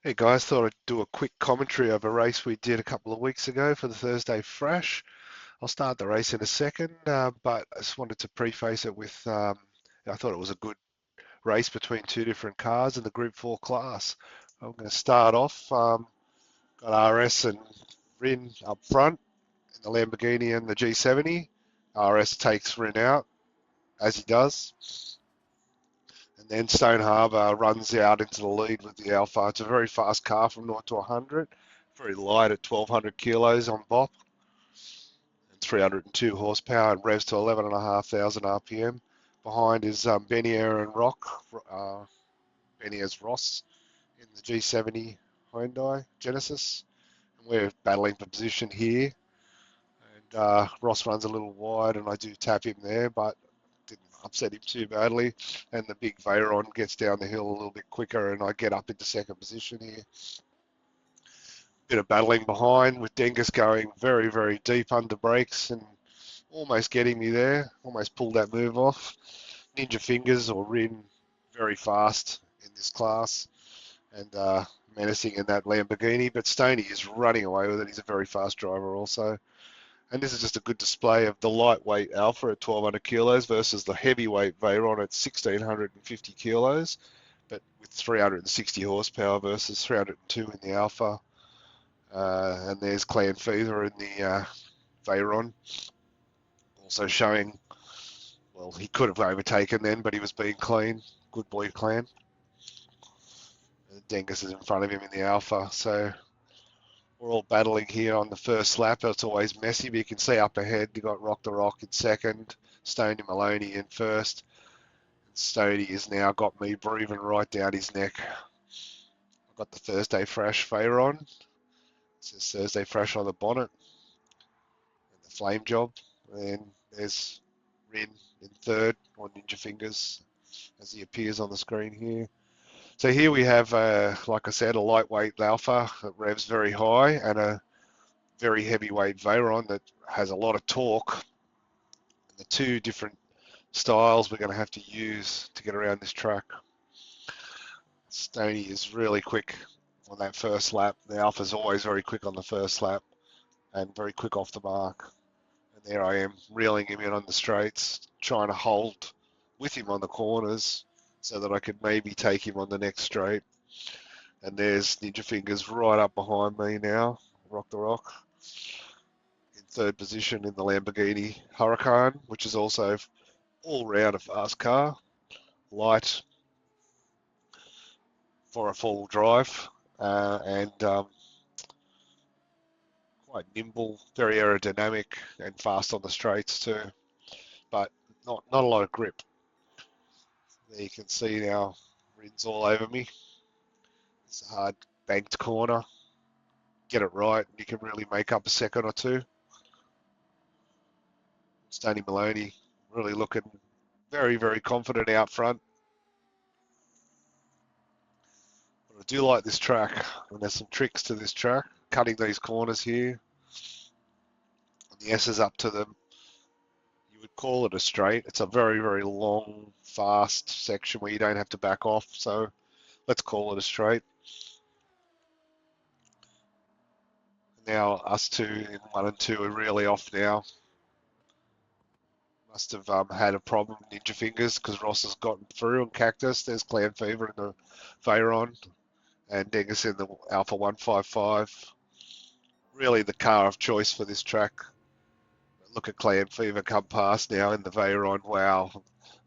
Hey guys, thought I'd do a quick commentary of a race we did a couple of weeks ago for the Thursday Thrash. I'll start the race in a second, but I just wanted to preface it with I thought it was a good race between two different cars in the Group 4 class. I'm going to start off, got RS and Rin up front in the Lamborghini and the G70. RS takes Rin out, as he does. And then Stone Harbour runs out into the lead with the Alpha. It's a very fast car from 0 to 100. Very light at 1200 kilos on BOP and 302 horsepower and revs to 11,500 RPM. Behind is Benier and Rock, Benier's Ross in the G70 Hyundai Genesis. And we're battling for position here. And Ross runs a little wide and I do tap him there, but didn't upset him too badly. And the big Veyron gets down the hill a little bit quicker and I get up into second position here. Bit of battling behind with Dengus going very, very deep under brakes and almost getting me there. Almost pulled that move off. Ninja Fingers or Rin very fast in this class and menacing in that Lamborghini. But Stoney is running away with it. He's a very fast driver also. And this is just a good display of the lightweight Alpha at 1200 kilos versus the heavyweight Veyron at 1650 kilos, but with 360 horsepower versus 302 in the Alpha. And there's Clan Fever in the Veyron, also showing, well, he could have overtaken then, but he was being clean. Good boy, Clan. And Dengus is in front of him in the Alpha, so we're all battling here on the first lap. It's always messy, but you can see up ahead, you got Rock the Rock in second, Stoney Maloney in first. And Stoney has now got me breathing right down his neck. I've got the Thursday Thrash Veyron. It says Thursday Thrash on the bonnet. And the flame job. And there's Rin in third on Ninja Fingers as he appears on the screen here. So here we have, like I said, a lightweight Alpha that revs very high and a very heavyweight Veyron that has a lot of torque. And the two different styles we're going to have to use to get around this track. Stoney is really quick on that first lap. The Alpha's always very quick on the first lap and very quick off the mark. And there I am, reeling him in on the straights, trying to hold with him on the corners so that I could maybe take him on the next straight. And there's Ninja Fingers right up behind me now, Rock the Rock, in third position in the Lamborghini Huracan, which is also all round a fast car, light for a full drive, and quite nimble, very aerodynamic, and fast on the straights too, but not a lot of grip. There you can see now, Rin's all over me. It's a hard banked corner. Get it right, and you can really make up a second or two. Stoney Maloney really looking very, very confident out front. But I do like this track, and there's some tricks to this track. Cutting these corners here, and the S's up to them. You would call it a straight. It's a very, very long, fast section where you don't have to back off. So let's call it a straight. Now us two in 1 and 2 are really off now. Must have had a problem, Ninja Fingers, because Ross has gotten through and Cactus. There's Clan Fever in the Veyron and Dingus in the Alpha 155. Really the car of choice for this track. Look at Clan Fever come past now in the Veyron. Wow,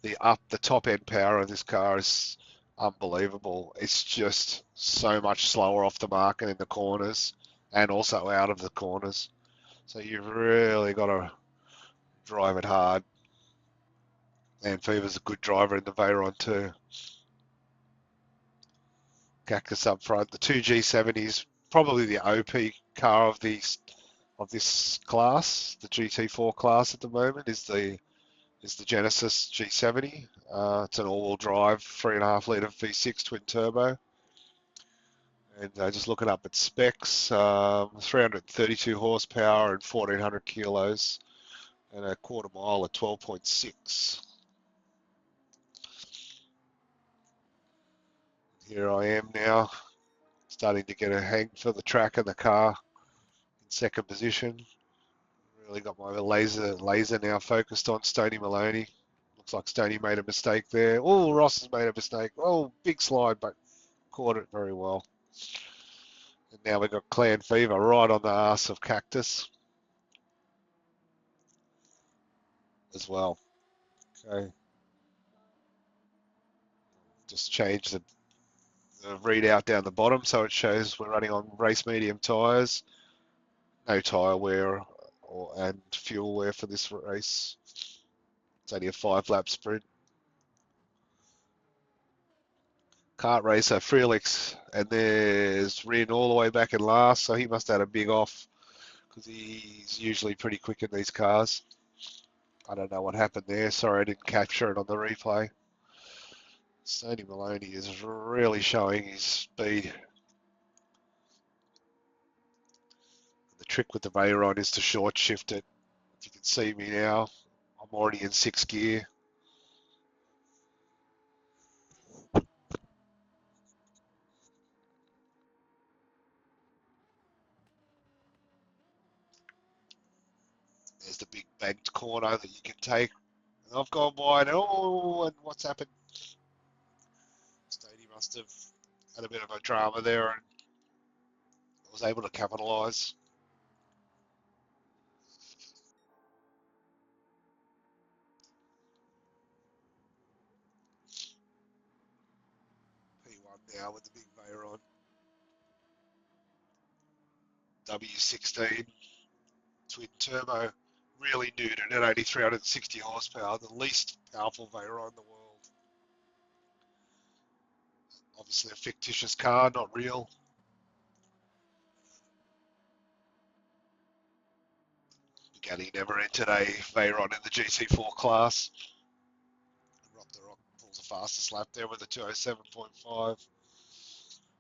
the top end power of this car is unbelievable. It's just so much slower off the mark and in the corners and also out of the corners. So you've really got to drive it hard. And Fever's a good driver in the Veyron too. Cactus up front. The two G70s, probably the OP car of this class. The GT4 class at the moment is the Genesis G70. It's an all-wheel drive, 3.5 litre V6 twin turbo. And just looking up at specs, 332 horsepower and 1400 kilos, and a quarter mile at 12.6. Here I am now, Starting to get a hang for the track and the car in second position. Really got my laser now focused on Stoney Maloney. Looks like Stoney made a mistake there. Oh, Ross has made a mistake. Oh, big slide, but caught it very well. And now we've got Clan Fever right on the arse of Cactus as well. Okay. Just change the readout down the bottom so it shows we're running on race medium tyres. No tyre wear and fuel wear for this race. It's only a 5-lap sprint. Kart racer Felix, and there's Rin all the way back in last, so he must have had a big off because he's usually pretty quick in these cars. I don't know what happened there. Sorry, I didn't capture it on the replay. Stoney Maloney is really showing his speed. The trick with the Veyron is to short shift it. If you can see me now, I'm already in 6th gear. There's the big banked corner that you can take. And I've gone wide. Oh, and what's happened? Stoney must have had a bit of a drama there and was able to capitalise. P1 now with the big Veyron. W16 twin turbo, really neutered at only 360 horsepower, the least powerful Veyron in the world. Obviously a fictitious car, not real. Bugatti never entered a Veyron in the GT4 class. Rock the Rock pulls the fastest lap there with a 207.5.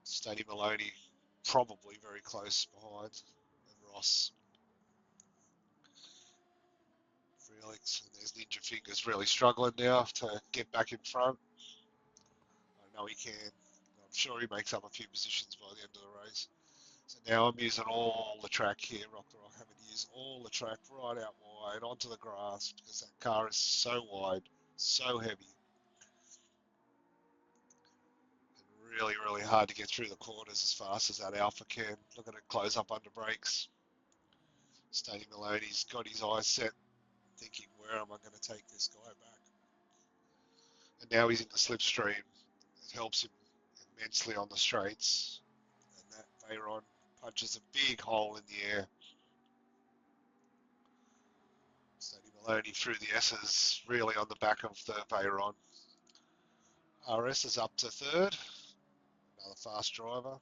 Stoney Maloney probably very close behind. And Ross. Felix, and there's Ninja Fingers really struggling now to get back in front. I know he can. I'm sure he makes up a few positions by the end of the race. So now I'm using all the track here, Rock the Rock, having to use all the track right out wide onto the grass because that car is so wide, so heavy. And really, really hard to get through the corners as fast as that Alpha can. Look at it close up under brakes. Stoney Maloney's got his eyes set, thinking, where am I going to take this guy back? And now he's in the slipstream. It helps him immensely on the straights. And that Veyron punches a big hole in the air. Stoney Maloney through the S's, really on the back of the Veyron. RS is up to 3rd. Another fast driver.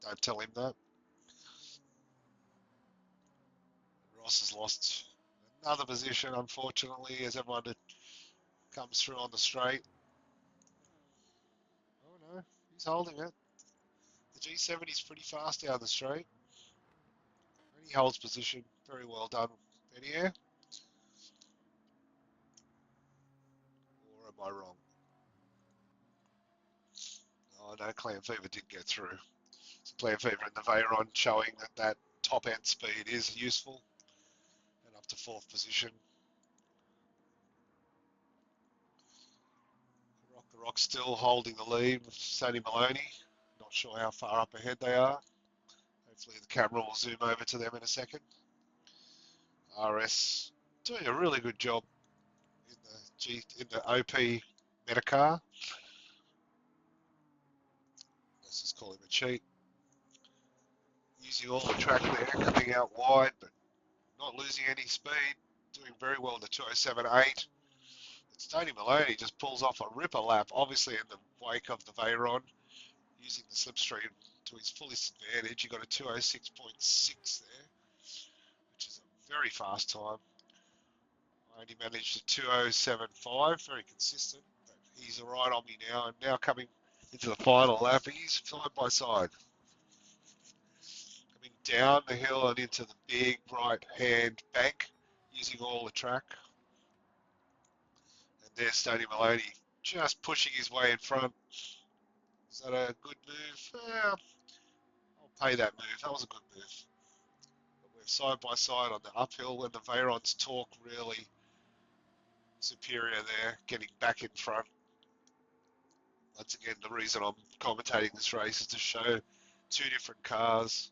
Don't tell him that. Ross has lost another position, unfortunately, as everyone comes through on the straight. Oh no, he's holding it. The G7 is pretty fast down the straight. And he holds position. Very well done, Bennier. Or am I wrong? Oh no, Clan Fever did get through. So Clan Fever and the Veyron showing that that top end speed is useful. And up to 4th position. Rock the Rock still holding the lead with Stoney Maloney. Not sure how far up ahead they are. Hopefully the camera will zoom over to them in a second. RS doing a really good job in the OP Metacar. Let's just call him a cheat. Using all the track there, coming out wide, but not losing any speed. Doing very well in the 207.8. Stoney Maloney just pulls off a ripper lap, obviously in the wake of the Veyron, using the slipstream to his fullest advantage. He got a 206.6 there, which is a very fast time. I only managed a 207.5, very consistent, but he's right on me now, and now coming into the final lap, he's side by side. Coming down the hill and into the big right-hand bank, using all the track. And there's Stoney Maloney just pushing his way in front. Is that a good move? I'll pay that move. That was a good move. But we're side by side on the uphill, and the Veyron's torque really superior there, getting back in front. Once again, the reason I'm commentating this race is to show two different cars,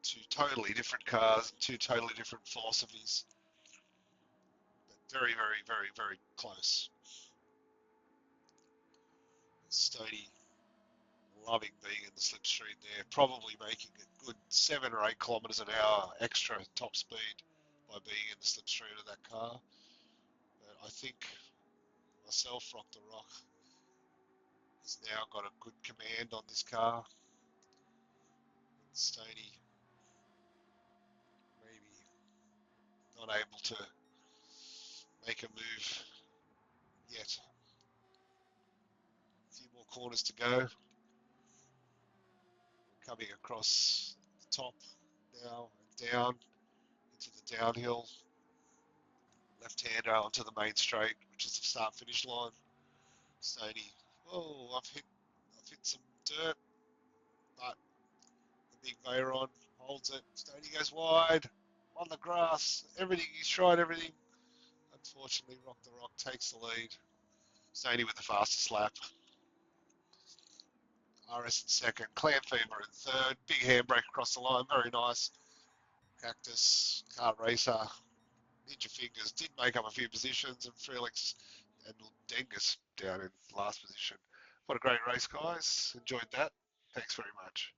two totally different cars, two totally different philosophies. But very, very, very, very close. Stoney loving being in the slipstream there, probably making a good 7 or 8 kilometres an hour extra top speed by being in the slipstream of that car. But I think myself, Rock the Rock, has now got a good command on this car. Stoney maybe not able to make a move yet. A few more corners to go. Coming across the top now and down into the downhill. Left-hander onto the main straight, which is the start-finish line. Stoney, oh, I've hit some dirt, but the big Veyron holds it. Stoney goes wide on the grass. Everything, he's tried everything. Unfortunately, Rock the Rock takes the lead. Stoney with the fastest lap. RS in second, Clan Fever in third. Big handbrake across the line, very nice. Cactus, Kart Racer, Ninja Fingers did make up a few positions, and Felix and Dengus down in last position. What a great race, guys. Enjoyed that. Thanks very much.